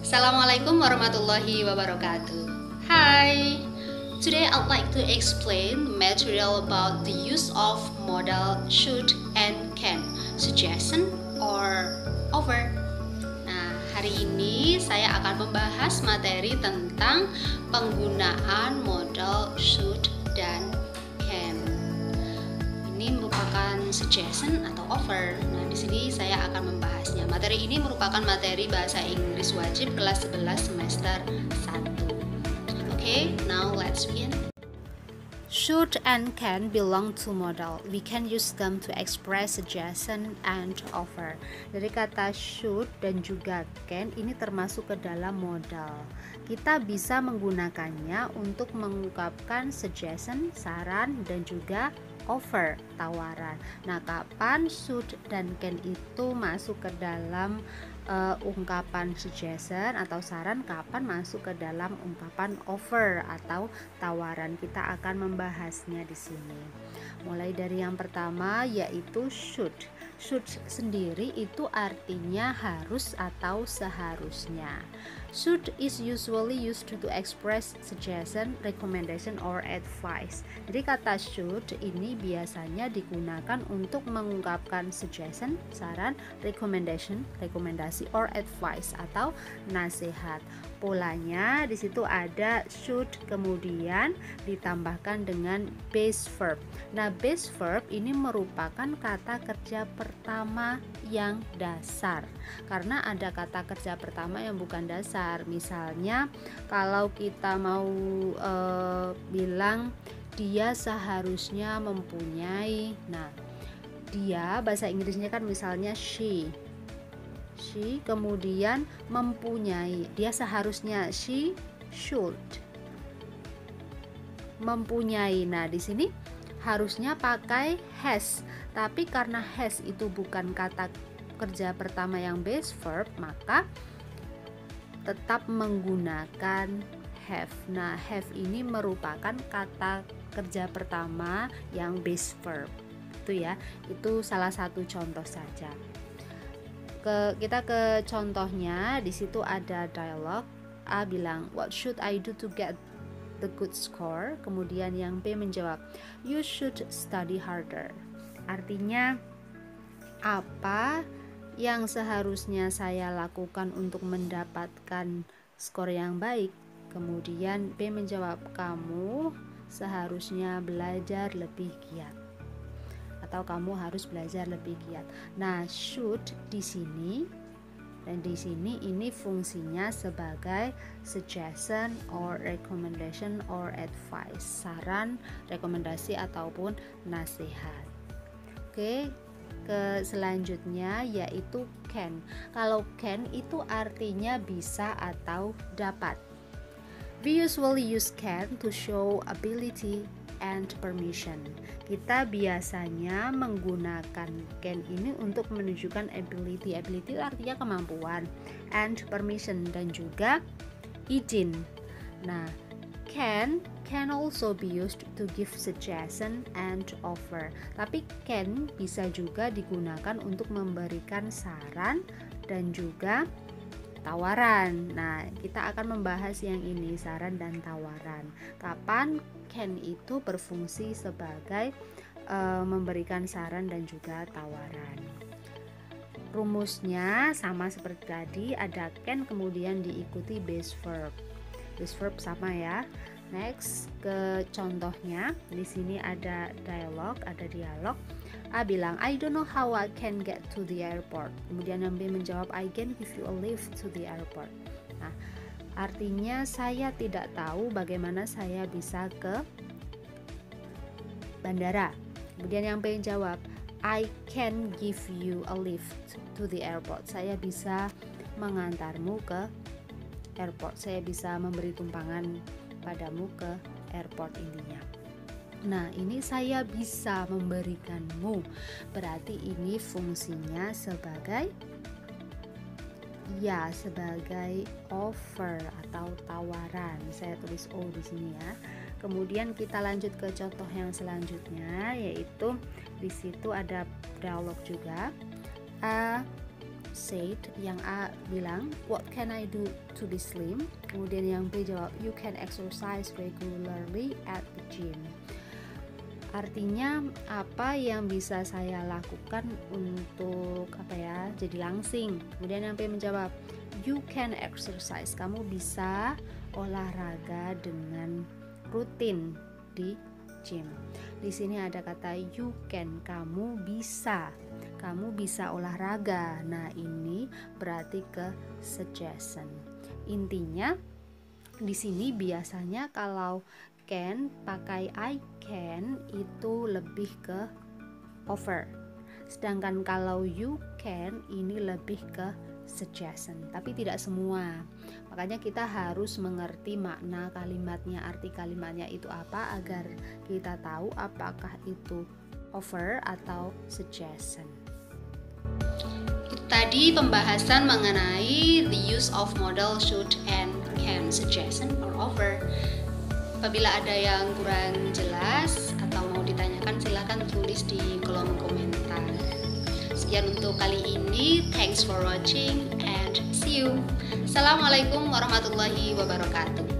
Assalamualaikum warahmatullahi wabarakatuh. Hi. Today I'd like to explain material about the use of modal should and can, suggestion or over. Nah, hari ini saya akan membahas materi tentang penggunaan modal should dan can. Ini merupakan suggestion atau offer. Nah, di sini saya akan membahasnya. Materi ini merupakan materi bahasa Inggris wajib kelas 11 semester 1. Okay, now let's begin. Should and can belong to modal. We can use them to express suggestion and offer. Dari kata should dan juga can ini termasuk ke dalam modal. Kita bisa menggunakannya untuk mengungkapkan suggestion, saran, dan juga offer, tawaran. Nah, kapan should dan can itu masuk ke dalam ungkapan suggestion atau saran, kapan masuk ke dalam ungkapan offer atau tawaran? Kita akan membahasnya di sini. Mulai dari yang pertama yaitu should. Should sendiri itu artinya harus atau seharusnya. Should is usually used to express suggestion, recommendation, or advice. Jadi kata should ini biasanya digunakan untuk mengungkapkan suggestion, saran, recommendation, rekomendasi, or advice atau nasihat. Polanya di situ ada should kemudian ditambahkan dengan base verb. Nah, base verb ini merupakan kata kerja pertama yang dasar. Karena ada kata kerja pertama yang bukan dasar. Misalnya kalau kita mau bilang dia seharusnya mempunyai. Nah, dia bahasa Inggrisnya kan misalnya she kemudian mempunyai. Dia seharusnya she should mempunyai. Nah, di sini harusnya pakai has. Tapi karena has itu bukan kata kerja pertama yang base verb, maka tetap menggunakan have. Nah, have ini merupakan kata kerja pertama yang base verb. Itu ya. Itu salah satu contoh saja. Kita ke contohnya. Di situ ada dialog. A bilang, "What should I do to get the good score?" Kemudian yang B menjawab, "You should study harder." Artinya, apa yang seharusnya saya lakukan untuk mendapatkan skor yang baik? Kemudian B menjawab, "Kamu seharusnya belajar lebih giat." Atau kamu harus belajar lebih giat. Nah, should di sini dan di sini ini fungsinya sebagai suggestion or recommendation or advice, saran, rekomendasi ataupun nasihat. Oke, ke selanjutnya yaitu can. Kalau can itu artinya bisa atau dapat. We usually use can to show ability and permission. Kita biasanya menggunakan can ini untuk menunjukkan ability. Ability artinya kemampuan, and permission dan juga izin. Nah, can also be used to give suggestion and offer. Tapi can bisa juga digunakan untuk memberikan saran dan juga tawaran. Nah, kita akan membahas yang ini, saran dan tawaran. Kapan can itu berfungsi sebagai memberikan saran dan juga tawaran. Rumusnya sama seperti tadi, ada can kemudian diikuti base verb. Base verb sama ya. Next ke contohnya. Di sini ada dialog. A bilang, "I don't know how I can get to the airport." Kemudian yang B menjawab, "I can give you a lift to the airport." Nah, artinya saya tidak tahu bagaimana saya bisa ke bandara. Kemudian yang B menjawab, "I can give you a lift to the airport." Saya bisa mengantarmu ke airport. Saya bisa memberi tumpangan padamu ke airport intinya. Nah, ini saya bisa memberikanmu. Berarti ini fungsinya sebagai offer atau tawaran. Saya tulis O di sini ya. Kemudian kita lanjut ke contoh yang selanjutnya, yaitu di situ ada dialog juga. A said, yang A bilang, what can I do to be slim? Kemudian yang B jawab, you can exercise regularly at the gym. Artinya apa yang bisa saya lakukan untuk jadi langsing. Kemudian yang B menjawab, you can exercise, kamu bisa olahraga dengan rutin di gym. Di sini ada kata you can, kamu bisa olahraga. Nah, ini berarti ke suggestion. Intinya di sini biasanya kalau can pakai I can itu lebih ke offer. Sedangkan kalau you can ini lebih ke suggestion, tapi tidak semua. Makanya kita harus mengerti makna kalimatnya, arti kalimatnya itu apa agar kita tahu apakah itu offer atau suggestion. Tadi pembahasan mengenai the use of modal should and can, suggestion or offer. Apabila ada yang kurang jelas atau mau ditanyakan, silahkan tulis di kolom komentar. Sekian untuk kali ini. Thanks for watching and see you. Assalamualaikum warahmatullahi wabarakatuh.